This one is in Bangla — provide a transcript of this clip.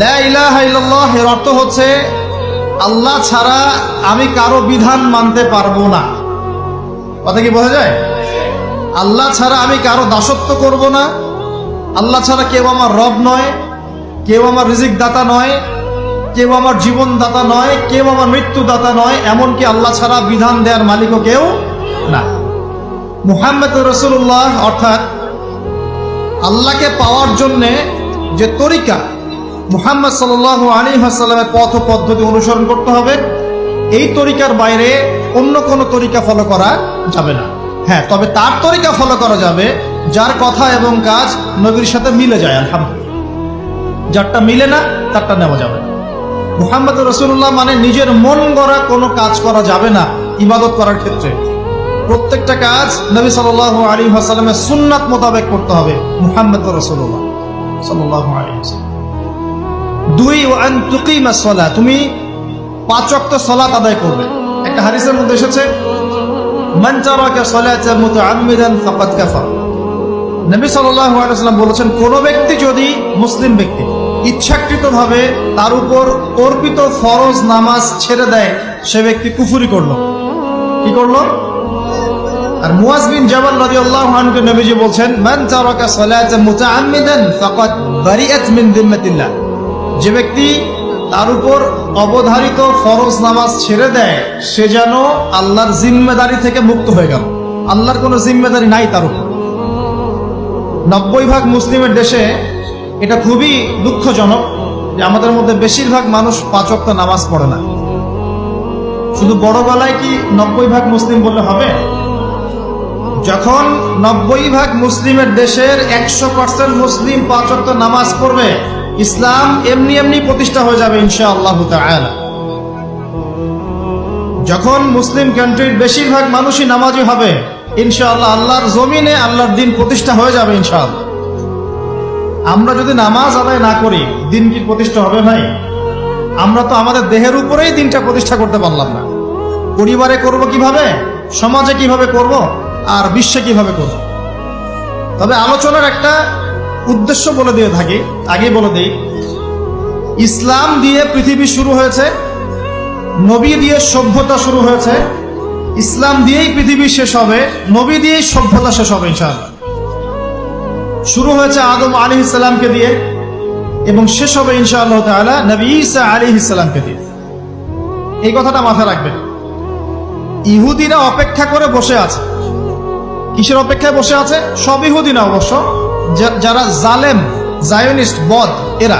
লা ইলাহা ইল্লাল্লাহ এর অর্থ হচ্ছে আল্লাহ ছাড়া আমি কারো বিধান মানতে পারবো না। কথা কি বোঝা যায়? আল্লাহ ছাড়া আমি কারো দাসত্ব করব না। আল্লাহ ছাড়া কেউ আমার রব নয়, কেউ আমার রিজিক দাতা নয়, কেউ আমার জীবন দাতা নয়, কেউ আমার মৃত্যু দাতা নয়, এমনকি আল্লাহ ছাড়া বিধান দেওয়ার মালিকও কেউ না। মুহাম্মদ রাসূলুল্লাহ অর্থাৎ আল্লাহকে পাওয়ার জন্যে যে তরিকা, মুহাম্মদ সাল্লাল্লাহু আলাইহি ওয়াসাল্লামের পথ ও পদ্ধতি অনুসরণ করতে হবে। এই তরিকার বাইরে অন্য কোনো তরিকা ফলো করা যাবে না। হ্যাঁ, তবে তার তরিকা ফলো করা যাবে যার কথা এবং কাজ নবীর সাথে মিলে যায়, আলহামদুলিল্লাহ। যারটা মিলে না তারটা নেওয়া যাবে। মুহাম্মদ রাসূলুল্লাহ মানে নিজের মন গড়া কোনো কাজ করা যাবে না। ইবাদত করার ক্ষেত্রে প্রত্যেকটা কাজ নবী সাল্লাল্লাহু আলাইহি ওয়াসাল্লামের সুন্নাত মোতাবেক করতে হবে। মুহাম্মদ রাসূলুল্লাহ সাল্লাল্লাহু আলাইহি ওয়াসাল্লাম। 2 ওয়া আন তুকিমাস সালাত, তুমি 5 ওয়াক্ত সালাত আদায় করবে। একটা হাদিসের মধ্যে এসেছে মান তারাকা সালাতা মুতাআম্মিদান ফাকাদ কাফার। নবী সাল্লাল্লাহু আলাইহি ওয়াসাল্লাম বলেছেন, কোন ব্যক্তি যদি, মুসলিম ব্যক্তি, ইচ্ছাকৃতভাবে তার উপর অর্পিত ফরজ নামাজ ছেড়ে দেয়, সে ব্যক্তি কুফরি করলো। কি করলো? আর মুয়াজ বিন জাবাল রাদিয়াল্লাহু আনহু নবীজি বলছেন, মান তারাকা সালাতা মুতাআম্মিদান ফাকাদ বারিআত মিন যিম্মাতিল্লাহ। যে ব্যক্তি তার উপর অবধারিত ফরজ নামাজ ছেড়ে দেয়, সে যেন আল্লাহর জিম্মেদারি থেকে মুক্ত হয়ে গেল। আল্লাহর কোনো জিম্মেদারি নাই তার উপর। 90% মুসলিমের দেশে এটা খুবই দুঃখজনক যে আমাদের মধ্যে বেশিরভাগ মানুষ 5 ওয়াক্ত নামাজ পড়ে না। শুধু বড় গলায় কি 90% মুসলিম বললে হবে? যখন 90% মুসলিমের দেশের 100% মুসলিম 5 ওয়াক্ত নামাজ পড়বে, ইসলাম এমনি এমনি প্রতিষ্ঠা হয়ে যাবে ইনশাআল্লাহ তাআলা। যখন মুসলিম কান্ট্রির বেশিরভাগ মানুষই নামাজি হবে, ইনশাআল্লাহ আল্লাহর জমিনে আল্লাহর দিন প্রতিষ্ঠা হয়ে যাবে ইনশাআল্লাহ। আমরা যদি নামাজ আদায় না করি, দিন কি প্রতিষ্ঠা হবে ভাই? আমরা তো আমাদের দেহের উপরেই দিনটা প্রতিষ্ঠা করতে পারলাম না। পরিবারে করব কিভাবে, সমাজে কিভাবে করব, আর বিশ্বে কিভাবে করব? তবে আলোচনার একটা উদ্দেশ্য বলে দিয়ে থাকি, আগেই বলে দিই, ইসলাম দিয়ে পৃথিবী শুরু হয়েছে, নবী দিয়ে সভ্যতা শুরু হয়েছে, ইসলাম দিয়েই পৃথিবী শেষ হবে, নবী দিয়েই সভ্যতা শেষ হবে ইনশাআল্লাহ। শুরু হয়েছে আদম আলাইহিস সালামকে দিয়ে এবং শেষ হবে ইনশাআল্লাহ তাআলা নবী ঈসা আলাইহিস সালামকে দিয়ে। এই কথাটা মাথায় রাখবেন। ইহুদিরা অপেক্ষা করে বসে আছে। কিসের অপেক্ষায় বসে আছে? সব ইহুদি না অবশ্য, যারা জালেম, জায়োনিস্ট, বদ, এরা